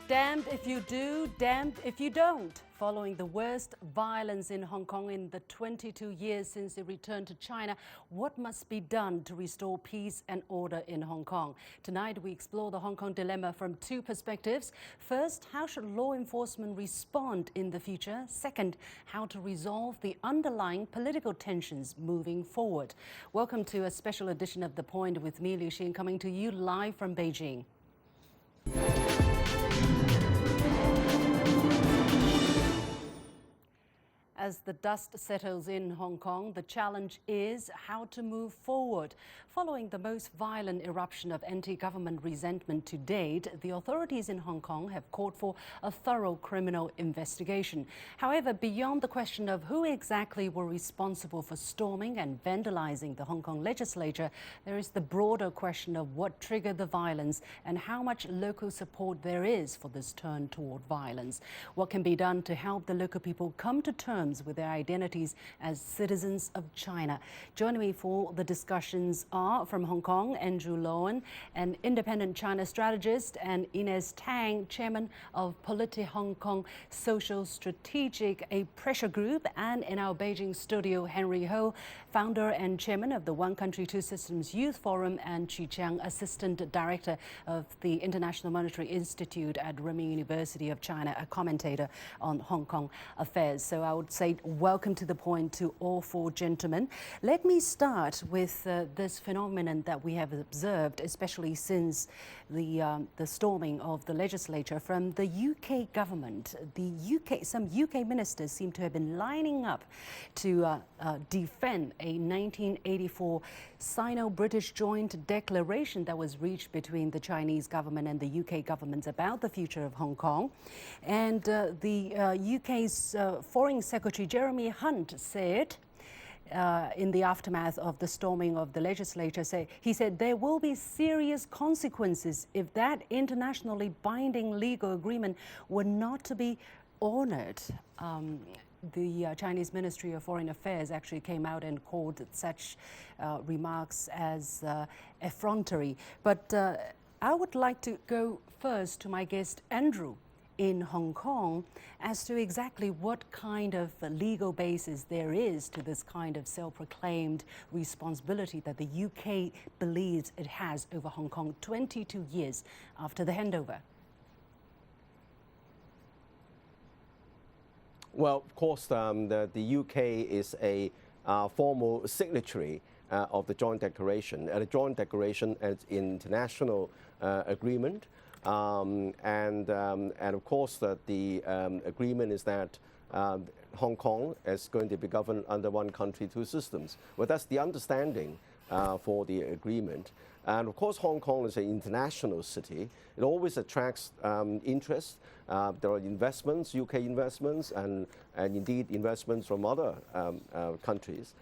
Damned if you do, damned if you don't. Following the worst violence in Hong Kong in the 22 years since it returned to China, what must be done to restore peace and order in Hong Kong? Tonight, we explore the Hong Kong dilemma from two perspectives. First, how should law enforcement respond in the future? Second, how to resolve the underlying political tensions moving forward. Welcome to a special edition of The Point with me, Qiang, coming to you live from Beijing. As the dust settles in Hong Kong, the challenge is how to move forward. Following the most violent eruption of anti-government resentment to date, the authorities in Hong Kong have called for a thorough criminal investigation. However, beyond the question of who exactly were responsible for storming and vandalizing the Hong Kong legislature, there is the broader question of what triggered the violence and how much local support there is for this turn toward violence. What can be done to help the local people come to terms with their identities as citizens of China? Joining me for the discussions are from Hong Kong, Andrew Leung, an independent China strategist, and Tang, chairman of PolitiHK Social Strategic, a pressure group, and in our Beijing studio, Henry Ho, founder and chairman of the One Country, Two Systems Youth Forum, and Qiang, assistant director of the International Monetary Institute at Renmin University of China, a commentator on Hong Kong affairs. So I would say welcome to The Point to all four gentlemen. Let me start with this phenomenon that we have observed, especially since the storming of the legislature from the UK government. Some UK ministers seem to have been lining up to defend a 1984 Sino-British joint declaration that was reached between the Chinese government and the UK government about the future of Hong Kong. And the UK's Foreign Secretary Jeremy Hunt said, in the aftermath of the storming of the legislature, he said there will be serious consequences if that internationally binding legal agreement were not to be honored. The Chinese Ministry of Foreign Affairs actually came out and called such remarks as effrontery. But I would like to go first to my guest, Andrew, in Hong Kong, as to exactly what kind of legal basis there is to this kind of self-proclaimed responsibility that the UK believes it has over Hong Kong 22 years after the handover. Well, of course, the UK is a formal signatory of the joint declaration. A joint declaration is an international agreement. And of course, the agreement is that Hong Kong is going to be governed under one country, two systems. Well, that's the understanding for the agreement. And of course, Hong Kong is an international city. It always attracts interest. There are investments, UK investments, and indeed investments from other countries.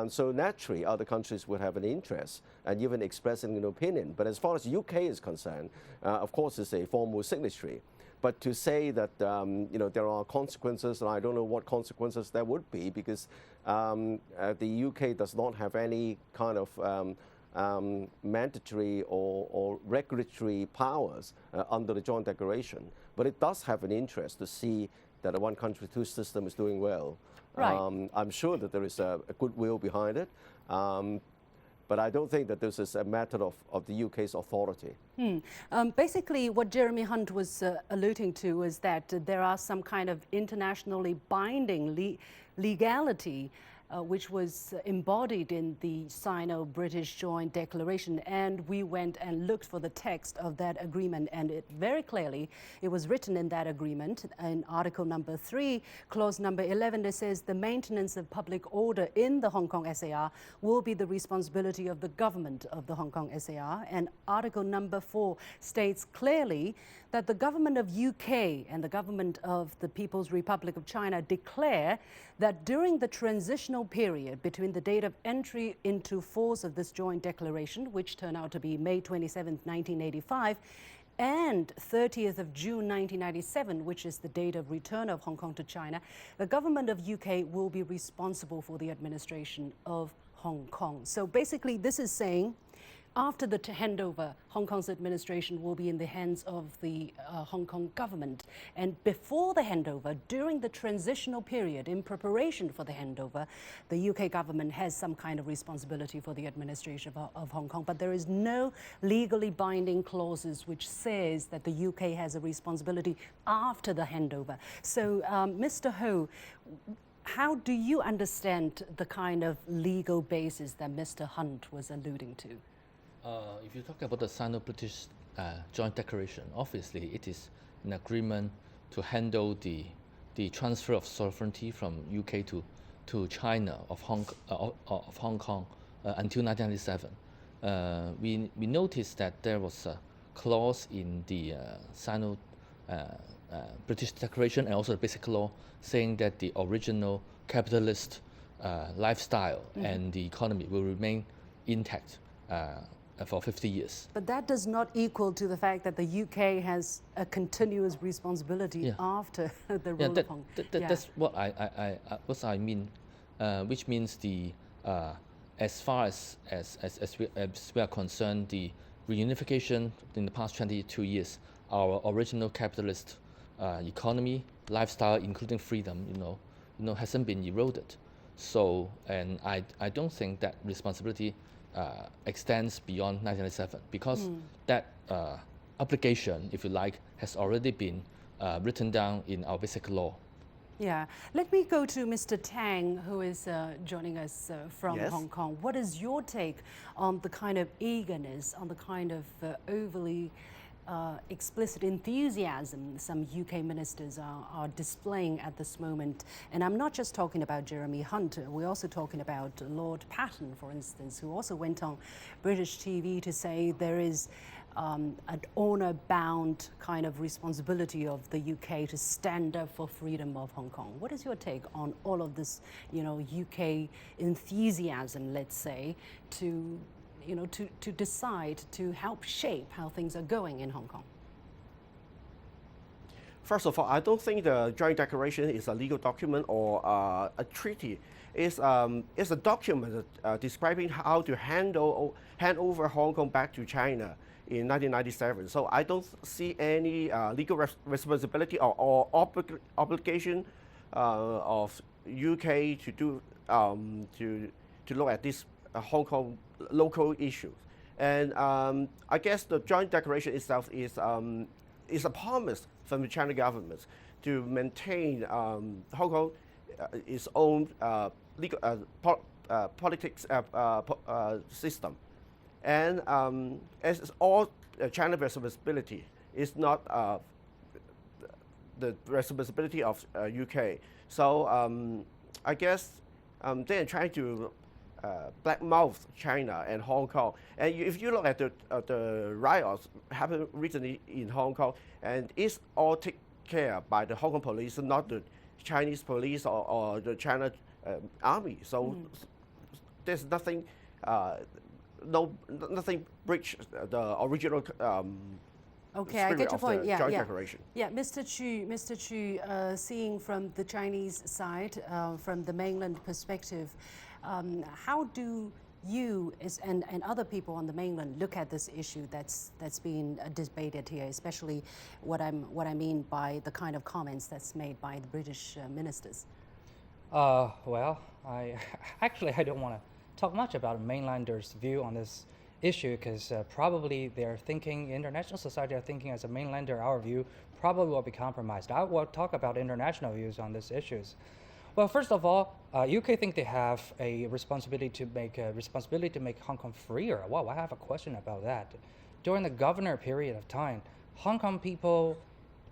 So naturally, other countries would have an interest and even expressing an opinion. But as far as the UK is concerned, of course, it's a formal signatory. But to say that there are consequences, and I don't know what consequences there would be, because the UK does not have any kind of mandatory or regulatory powers under the joint declaration. But it does have an interest to see that a one country, two system is doing well. Right. I'm sure that there is a goodwill behind it, but I don't think that this is a matter of the UK's authority. Basically, what Jeremy Hunt was alluding to is that there are some kind of internationally binding legality which was embodied in the Sino-British joint declaration, and we went and looked for the text of that agreement, and it very clearly, it was written in that agreement in Article number 3, clause number 11, that says the maintenance of public order in the Hong Kong SAR will be the responsibility of the government of the Hong Kong SAR, and Article number 4 states clearly that the government of UK and the government of the People's Republic of China declare that during the transitional period between the date of entry into force of this joint declaration, which turned out to be May 27, 1985, and 30th of June 1997, which is the date of return of Hong Kong to China, the government of UK will be responsible for the administration of Hong Kong. So basically, this is saying after the handover, Hong Kong's administration will be in the hands of the Hong Kong government. And before the handover, during the transitional period, in preparation for the handover, the UK government has some kind of responsibility for the administration of Hong Kong. But there is no legally binding clauses which says that the UK has a responsibility after the handover. So, Mr. Ho, how do you understand the kind of legal basis that Mr. Hunt was alluding to? If you talk about the Sino-British joint declaration, obviously it is an agreement to handle the transfer of sovereignty from UK to China of Hong Kong until 1997. We noticed that there was a clause in the Sino-British declaration and also the basic law saying that the original capitalist lifestyle and the economy will remain intact for 50 years. But that does not equal to the fact that the UK has a continuous responsibility after the rule of Hong Kong. That's what I mean, which means as far as we are concerned, the reunification in the past 22 years, our original capitalist economy, lifestyle, including freedom, hasn't been eroded. So, and I don't think that responsibility extends beyond 1997 because that obligation, if you like, has already been written down in our basic law. Yeah. Let me go to Mr. Tang, who is joining us from Hong Kong. What is your take on the kind of eagerness, on the kind of overly explicit enthusiasm some UK ministers are displaying at this moment? And I'm not just talking about Jeremy Hunt, we're also talking about Lord Patten, for instance, who also went on British TV to say there is an honor-bound kind of responsibility of the UK to stand up for freedom of Hong Kong. What is your take on all of this, UK enthusiasm, let's say, to decide, to help shape how things are going in Hong Kong? First of all, I don't think the joint declaration is a legal document or a treaty. It's a document describing how to hand over Hong Kong back to China in 1997. So I don't see any legal responsibility or obligation of UK to do to look at this Hong Kong local issues. And I guess the joint declaration itself is a promise from the China government to maintain Hong Kong its own legal politics system. And as all China's responsibility is not the responsibility of UK. So I guess they're trying to blackmouth China and Hong Kong. And if you look at the riots happened recently in Hong Kong, and it's all taken care by the Hong Kong police, not the Chinese police or the China army. So there's nothing, nothing breach the original. Okay, I get your point. Yeah, joint declaration. Yeah, Mr. Chu, seeing from the Chinese side, from the mainland perspective, how do you and other people on the mainland look at this issue that's being debated here, especially what I mean by the kind of comments that's made by the British ministers? Well, I don't want to talk much about mainlanders' view on this issue because probably they're thinking, international society are thinking as a mainlander, our view probably will be compromised. I will talk about international views on these issues. Well, first of all, UK think they have a responsibility to make Hong Kong freer. Well, I have a question about that. During the governor period of time, Hong Kong people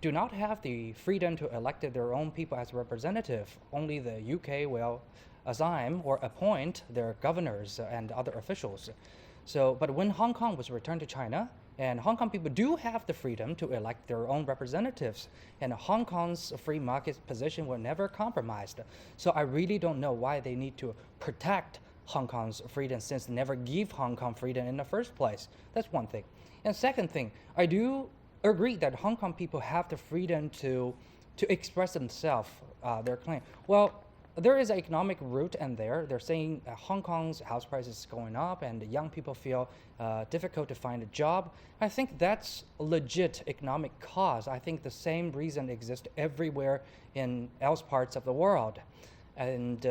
do not have the freedom to elect their own people as representative. Only the UK will assign or appoint their governors and other officials. So, but when Hong Kong was returned to China, and Hong Kong people do have the freedom to elect their own representatives, and Hong Kong's free market position were never compromised. So I really don't know why they need to protect Hong Kong's freedom since they never give Hong Kong freedom in the first place. That's one thing. And second thing, I do agree that Hong Kong people have the freedom to express themselves, their claim. Well, there is an economic root in there. They're saying Hong Kong's house prices is going up and young people feel difficult to find a job. I think that's a legit economic cause. I think the same reason exists everywhere in else parts of the world. And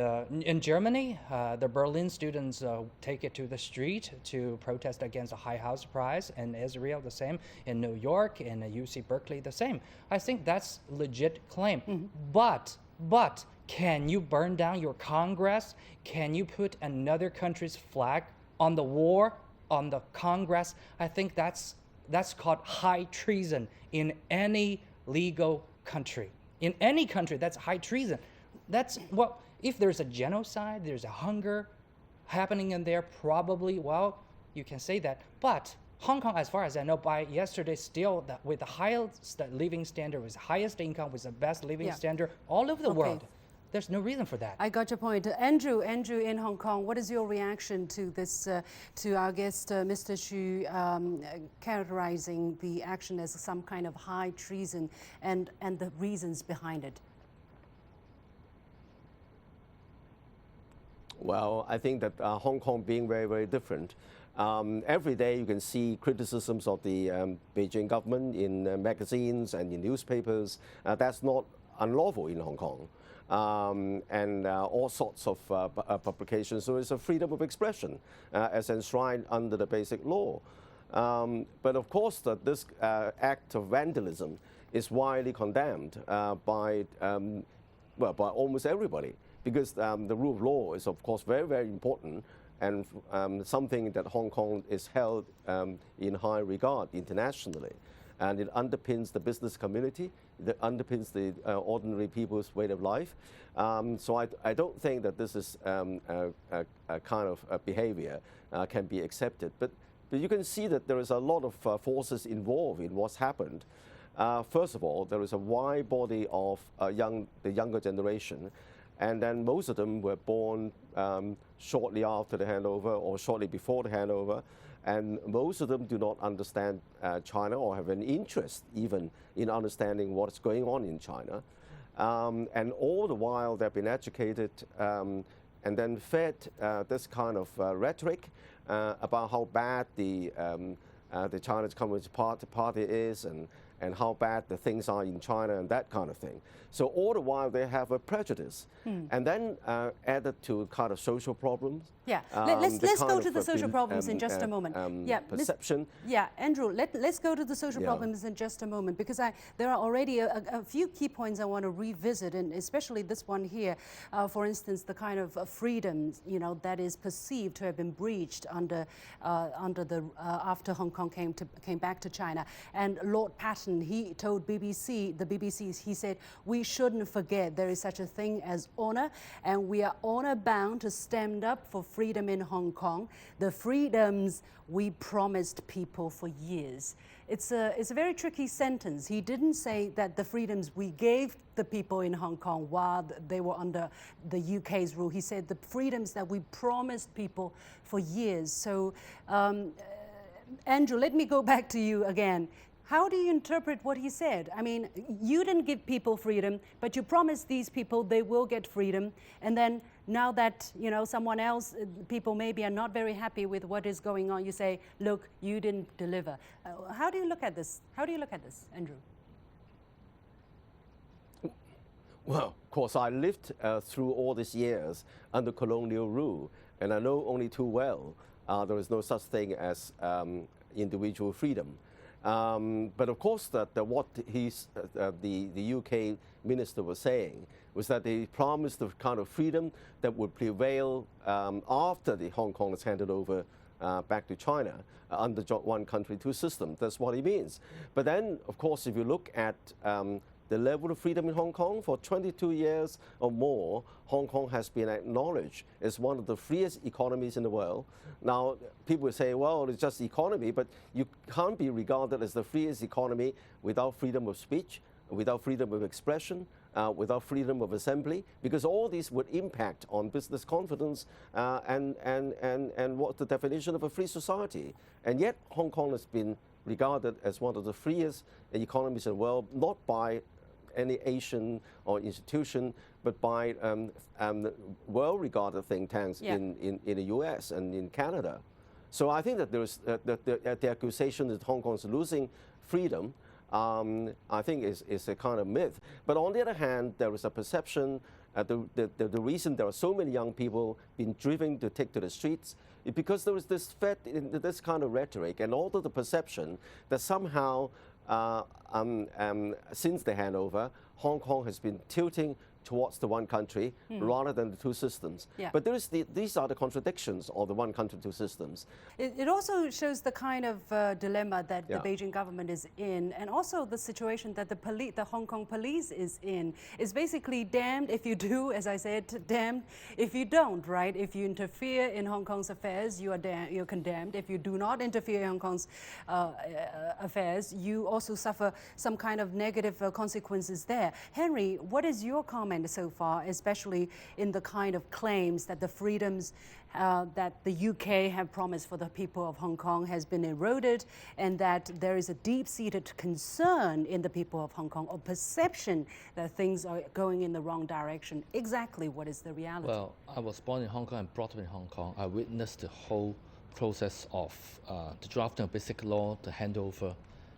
in Germany, the Berlin students take it to the street to protest against a high house price. In Israel, the same. In New York, in UC Berkeley, the same. I think that's legit claim. But can you burn down your Congress? Can you put another country's flag on the war, on the Congress? I think that's called high treason in any legal country. In any country, that's high treason. That's, well, if there's a genocide, there's a hunger happening in there, probably, well, you can say that. But Hong Kong, as far as I know, by yesterday, still with the highest living standard, with the highest income, with the best living standard all over the world. There's no reason for that. I got your point. Andrew in Hong Kong, what is your reaction to this, to our guest, Mr. Xu, characterizing the action as some kind of high treason and the reasons behind it? Well, I think that Hong Kong being very, very different. Every day you can see criticisms of the Beijing government in magazines and in newspapers. That's not unlawful in Hong Kong. And all sorts of publications. So it's a freedom of expression as enshrined under the basic law. But of course, this act of vandalism is widely condemned by almost everybody, because the rule of law is, of course, very, very important, and something that Hong Kong is held in high regard internationally. And it underpins the business community, that underpins the ordinary people's way of life. So I don't think that this is a kind of behavior can be accepted. But you can see that there is a lot of forces involved in what's happened. First of all, there is a wide body of the younger generation, and then most of them were born shortly after the handover or shortly before the handover. And most of them do not understand China or have an interest even in understanding what's going on in China. And all the while they've been educated and then fed this kind of rhetoric about how bad the Chinese Communist Party is and how bad the things are in China and that kind of thing. So all the while they have a prejudice. And then added to kind of social problems. Yeah, let's go to the social problems in just a moment. Perception. Andrew, let's go to the social problems in just a moment, because there are already a few key points I want to revisit, and especially this one here. For instance, the kind of freedoms, that is perceived to have been breached after Hong Kong came back to China. And Lord Patton, he told the BBC, he said, we shouldn't forget there is such a thing as honor, and we are honor bound to stand up for freedom in Hong Kong, the freedoms we promised people for years. It's a very tricky sentence. He didn't say that the freedoms we gave the people in Hong Kong while they were under the UK's rule. He said the freedoms that we promised people for years. So, Andrew, let me go back to you again. How do you interpret what he said? I mean, you didn't give people freedom, but you promised these people they will get freedom. And then now that, someone else, people maybe are not very happy with what is going on, you say, look, you didn't deliver. How do you look at this? Andrew? Well, of course, I lived through all these years under colonial rule, and I know only too well there is no such thing as individual freedom. But of course, what the UK minister was saying was that they promised the kind of freedom that would prevail after the Hong Kong is handed over back to China under one country, two systems. That's what he means. But then, of course, if you look at the level of freedom in Hong Kong, for 22 years or more, Hong Kong has been acknowledged as one of the freest economies in the world. Now, people will say, well, it's just economy, but you can't be regarded as the freest economy without freedom of speech, without freedom of expression, without freedom of assembly, because all these would impact on business confidence and what's the definition of a free society. And yet, Hong Kong has been regarded as one of the freest economies in the world, not by any Asian or institution, but by well-regarded think tanks in the US and in Canada. So I think that there's the accusation that Hong Kong is losing freedom, I think is a kind of myth. But on the other hand, there is a perception, the reason there are so many young people being driven to take to the streets is because there is this kind of rhetoric and also the perception that somehow since the handover, Hong Kong has been tilting towards the one country rather than the two systems. But these are the contradictions of the one country, two systems. It also shows the kind of dilemma that the Beijing government is in, and also the situation that the Hong Kong police is in. It's basically damned if you do, as I said, damned if you don't, right? If you interfere in Hong Kong's affairs, you're condemned. If you do not interfere in Hong Kong's affairs, you also suffer some kind of negative consequences there. Henry, what is your comment so far, especially in the kind of claims that the freedoms that the UK have promised for the people of Hong Kong has been eroded, and that there is a deep-seated concern in the people of Hong Kong, or perception that things are going in the wrong direction? Exactly what is the reality? Well, I was born in Hong Kong and brought up in Hong Kong. I witnessed the whole process of the drafting of basic law, the handover,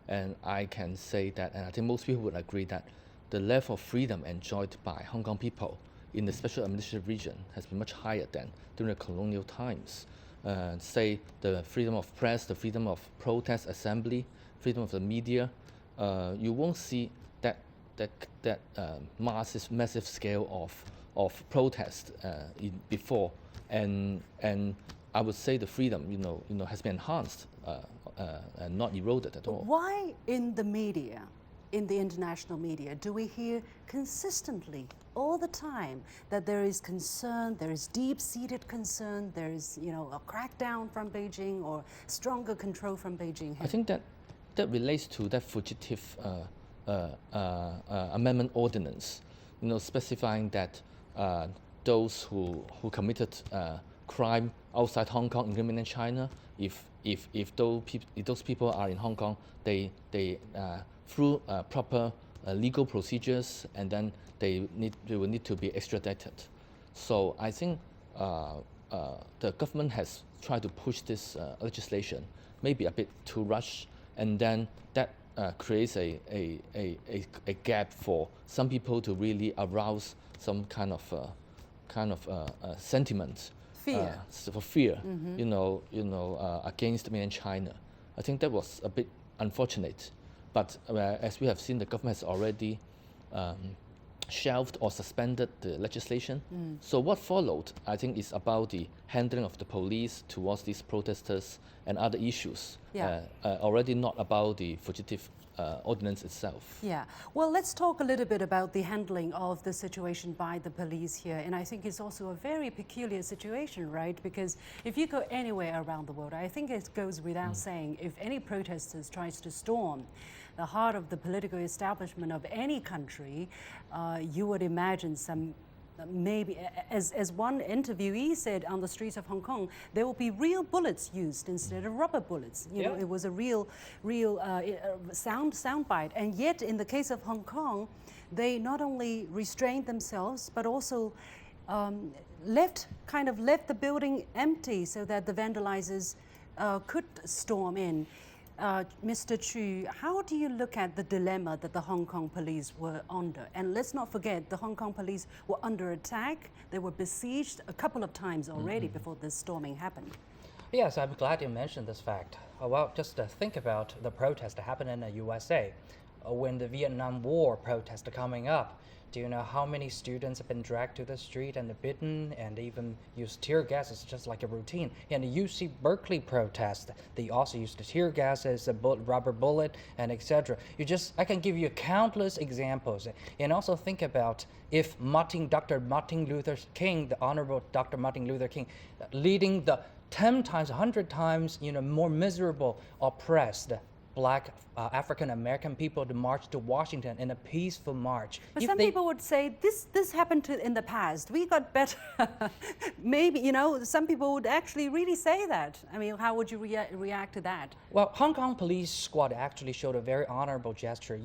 and I can say that, and I think most people would agree that the level of freedom enjoyed by Hong Kong people in the special administrative region has been much higher than during the colonial times. Say the freedom of press, the freedom of protest, assembly, freedom of the media. You won't see that massive scale of protest before, and I would say the freedom has been enhanced and not eroded at all. Why in the media, in the international media, do we hear consistently all the time that there is concern, there is deep-seated concern, there is a crackdown from Beijing or stronger control from Beijing? I think that relates to that fugitive amendment ordinance, specifying that those who committed crime outside Hong Kong in mainland China, if those people are in Hong Kong, they through proper legal procedures, and then they will need to be extradited. So I think the government has tried to push this legislation maybe a bit too rushed, and then that creates a gap for some people to really arouse some kind of sentiment. Fear. For fear, against mainland China. I think that was a bit unfortunate. But as we have seen, the government has already shelved or suspended the legislation. So what followed, I think, is about the handling of the police towards these protesters and other issues. Already not about the fugitive ordinance itself. Yeah. Well, let's talk a little bit about the handling of the situation by the police here. And I think it's also a very peculiar situation, right? Because if you go anywhere around the world, I think it goes without saying, if any protesters tries to storm the heart of the political establishment of any country, you would imagine some maybe, as one interviewee said, on the streets of Hong Kong, there will be real bullets used instead of rubber bullets. You know, it was a real soundbite. And yet, in the case of Hong Kong, they not only restrained themselves, but also left the building empty so that the vandalizers could storm in. Mr. Chu, how do you look at the dilemma that the Hong Kong police were under? And let's not forget, the Hong Kong police were under attack. They were besieged a couple of times already before this storming happened. Yes, I'm glad you mentioned this fact. Well, just think about the protest that happened in the USA. When the Vietnam War protests are coming up, do you know how many students have been dragged to the street and beaten and even used tear gas? It's just like a routine. In the UC Berkeley protest, they also used the tear gas as a rubber bullet and etc. I can give you countless examples. And also think about if Dr. Martin Luther King, the Honorable Dr. Martin Luther King, leading the 10 times, 100 times, more miserable, oppressed black African American people to march to Washington in a peaceful march. But If some they- people would say this happened in the past. We got better. Maybe, some people would actually really say that. I mean, how would you react to that? Well, Hong Kong police squad actually showed a very honorable gesture,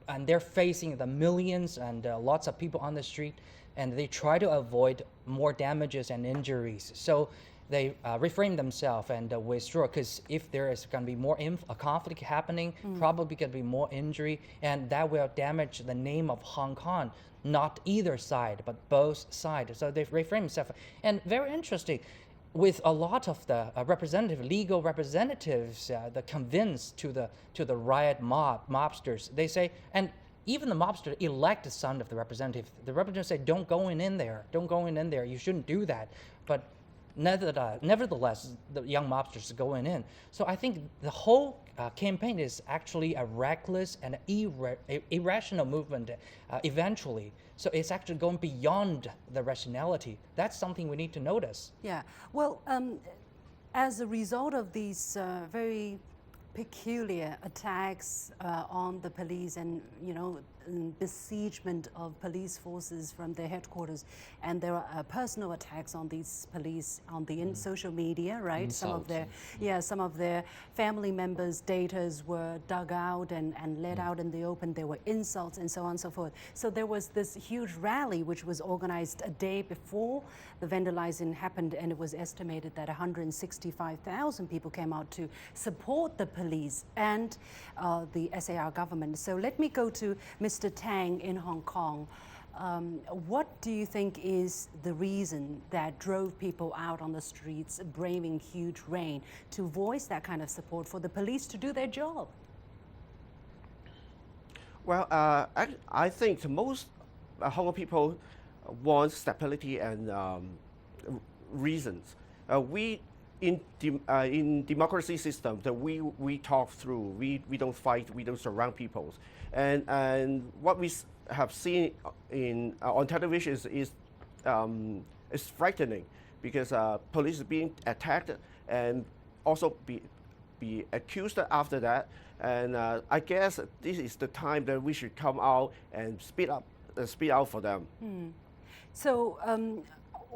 and they're facing the millions and lots of people on the street, and they try to avoid more damages and injuries. So they refrain themselves and withdraw, because if there is going to be more a conflict happening, probably going to be more injury, and that will damage the name of Hong Kong, not either side, but both sides. So they refrain themselves. And very interesting, with a lot of the legal representatives, that convinced to the riot mobsters, they say, and even the mobster elect the son of the representative. The representative say, don't go in there, don't go in there, you shouldn't do that. But nevertheless, the young mobsters are going in. So I think the whole campaign is actually a reckless and irrational movement eventually. So it's actually going beyond the rationality. That's something we need to notice. Yeah. Well, as a result of these very peculiar attacks on the police and, besiegement of police forces from their headquarters, and there are personal attacks on these police on the social media, right? Insults. Some of their family members' datas were dug out and let out in the open. There were insults and so on and so forth. So there was this huge rally which was organized a day before the vandalizing happened, and it was estimated that 165,000 people came out to support the police and the SAR government. So let me go to Mr. Tang in Hong Kong. What do you think is the reason that drove people out on the streets, braving huge rain, to voice that kind of support for the police to do their job? Well, I think the most Hong Kong people want stability and reasons. We in democracy system that we talk through. We don't fight. We don't surround people. And what we have seen on television is frightening, because police is being attacked and also be accused after that. And I guess this is the time that we should come out and speak out for them. So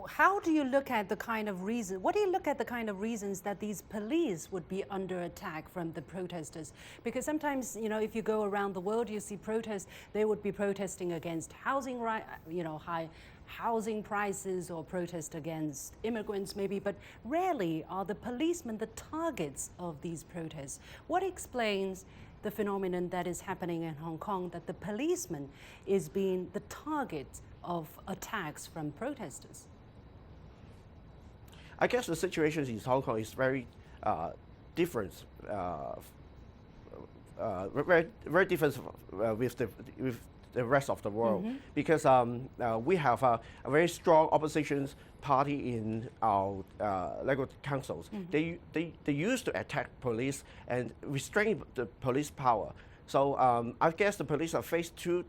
how do you look at the kind of reason? What do you look at the kind of reasons that these police would be under attack from the protesters? Because sometimes, if you go around the world, you see protests. They would be protesting against housing high housing prices, or protest against immigrants maybe, but rarely are the policemen the targets of these protests. What explains the phenomenon that is happening in Hong Kong, that the policeman is being the target of attacks from protesters? I guess the situation in Hong Kong is very different, very different with the rest of the world, because we have a very strong opposition party in our legal councils. They used to attack police and restrain the police power. So I guess the police are faced two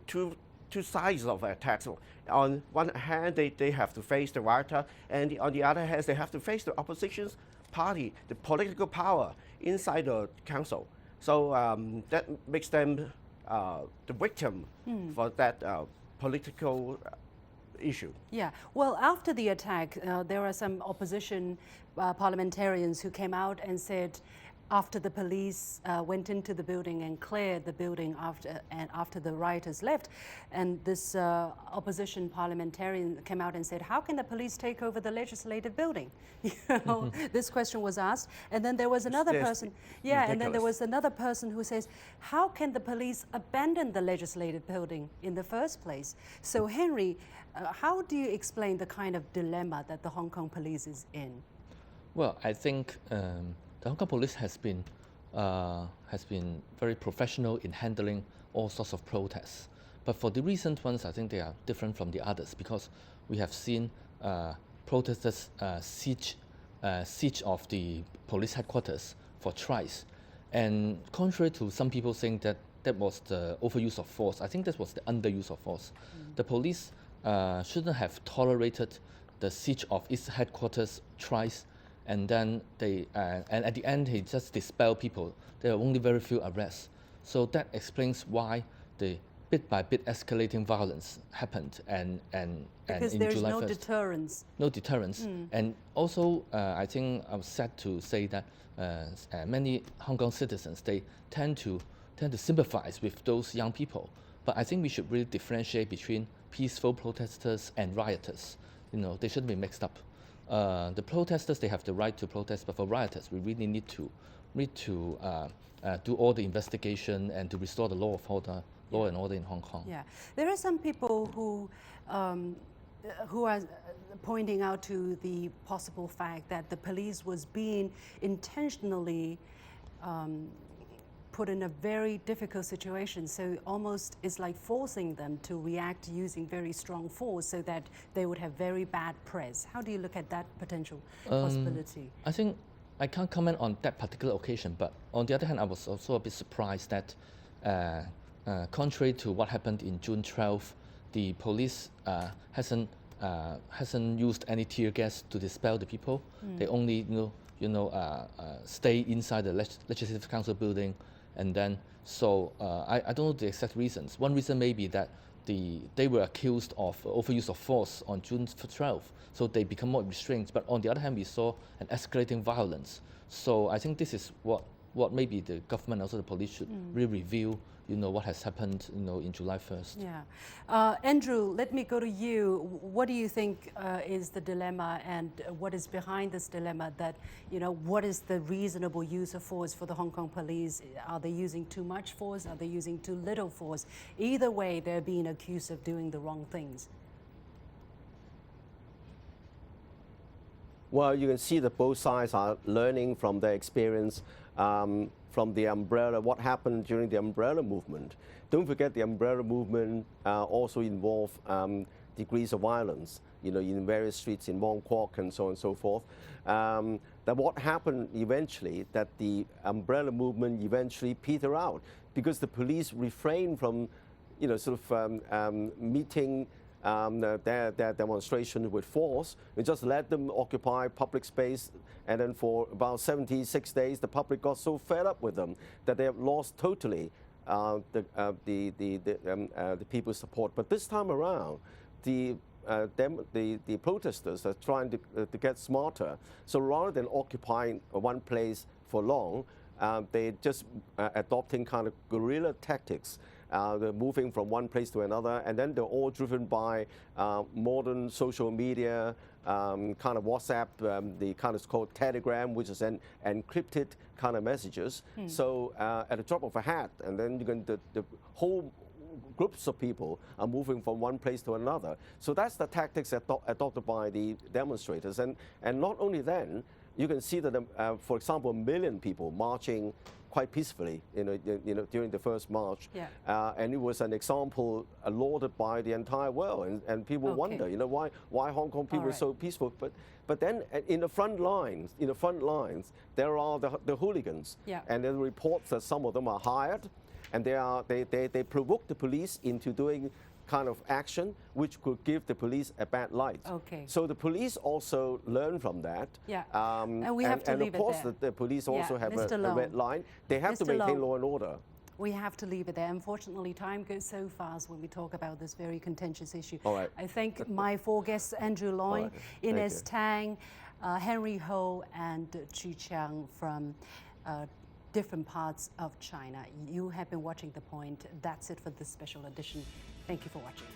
sides of attacks. On one hand, they have to face the rioter, and on the other hand, they have to face the opposition party, the political power inside the council. So that makes them the victim for that political issue. Yeah, well, after the attack, there are some opposition parliamentarians who came out and said, after the police went into the building and cleared the building after the rioters left, and this opposition parliamentarian came out and said, how can the police take over the legislative building? This question was asked, and then there was another person. Yeah, ridiculous. And then there was another person who says, how can the police abandon the legislative building in the first place? So Henry, how do you explain the kind of dilemma that the Hong Kong police is in? Well, I think the Hong Kong police has been very professional in handling all sorts of protests. But for the recent ones, I think they are different from the others, because we have seen protesters siege of the police headquarters for thrice. And contrary to some people saying that that was the overuse of force, I think that was the underuse of force. The police shouldn't have tolerated the siege of its headquarters thrice, and then and at the end he just dispelled people. There are only very few arrests. So that explains why the bit by bit escalating violence happened, and because in there's July no 1st, deterrence. no deterrence. And also, I think I'm sad to say that many Hong Kong citizens, they tend to sympathize with those young people. But I think we should really differentiate between peaceful protesters and rioters. You know, they shouldn't be mixed up. The protesters, they have the right to protest, but for rioters, we really need to do all the investigation and to restore the law and order in Hong Kong. Yeah, there are some people who are pointing out to the possible fact that the police was being intentionally put in a very difficult situation. So almost it's like forcing them to react using very strong force so that they would have very bad press. How do you look at that potential possibility? I think I can't comment on that particular occasion, but on the other hand, I was also a bit surprised that contrary to what happened in June 12th, the police hasn't used any tear gas to dispel the people. They only stay inside the Legislative Council building, and then I don't know the exact reasons. One reason may be that they were accused of overuse of force on June 12th, so they become more restrained. But on the other hand, we saw an escalating violence. So I think this is what maybe the government, also the police, should really review. What has happened, in July 1st. Yeah. Andrew, let me go to you. What do you think is the dilemma, and what is behind this dilemma that, what is the reasonable use of force for the Hong Kong police? Are they using too much force? Are they using too little force? Either way, they're being accused of doing the wrong things. Well, you can see that both sides are learning from their experience from the umbrella, what happened during the umbrella movement. Don't forget the umbrella movement also involved degrees of violence, in various streets in Mong Kok and so on and so forth. That what happened eventually, that the umbrella movement eventually petered out because the police refrained from, meeting their demonstration with force. We just let them occupy public space, and then for about 76 days, the public got so fed up with them that they have lost totally the people's support. But this time around, the protesters are trying to get smarter. So rather than occupying one place for long, they're just adopting kind of guerrilla tactics. They're moving from one place to another, and then they're all driven by modern social media, kind of WhatsApp, the kind of called Telegram, which is an encrypted kind of messages. So at the drop of a hat, and then the whole groups of people are moving from one place to another. So that's the tactics adopted by the demonstrators. And not only then, you can see that, for example, 1 million people marching quite peacefully, during the first march, and it was an example lauded by the entire world, and people wonder, why Hong Kong people are so peaceful. But then in the front lines, there are the hooligans, and there are reports that some of them are hired, and they provoke the police into doing kind of action which could give the police a bad light. So the police also learn from that. And we have to leave it there. And of course, the police also have a red line. They have to maintain law and order. We have to leave it there. Unfortunately, time goes so fast when we talk about this very contentious issue. I thank my four guests, Andrew Leung, Ines Tang, Henry Ho, and Qiang from different parts of China. You have been watching The Point. That's it for this special edition. Thank you for watching.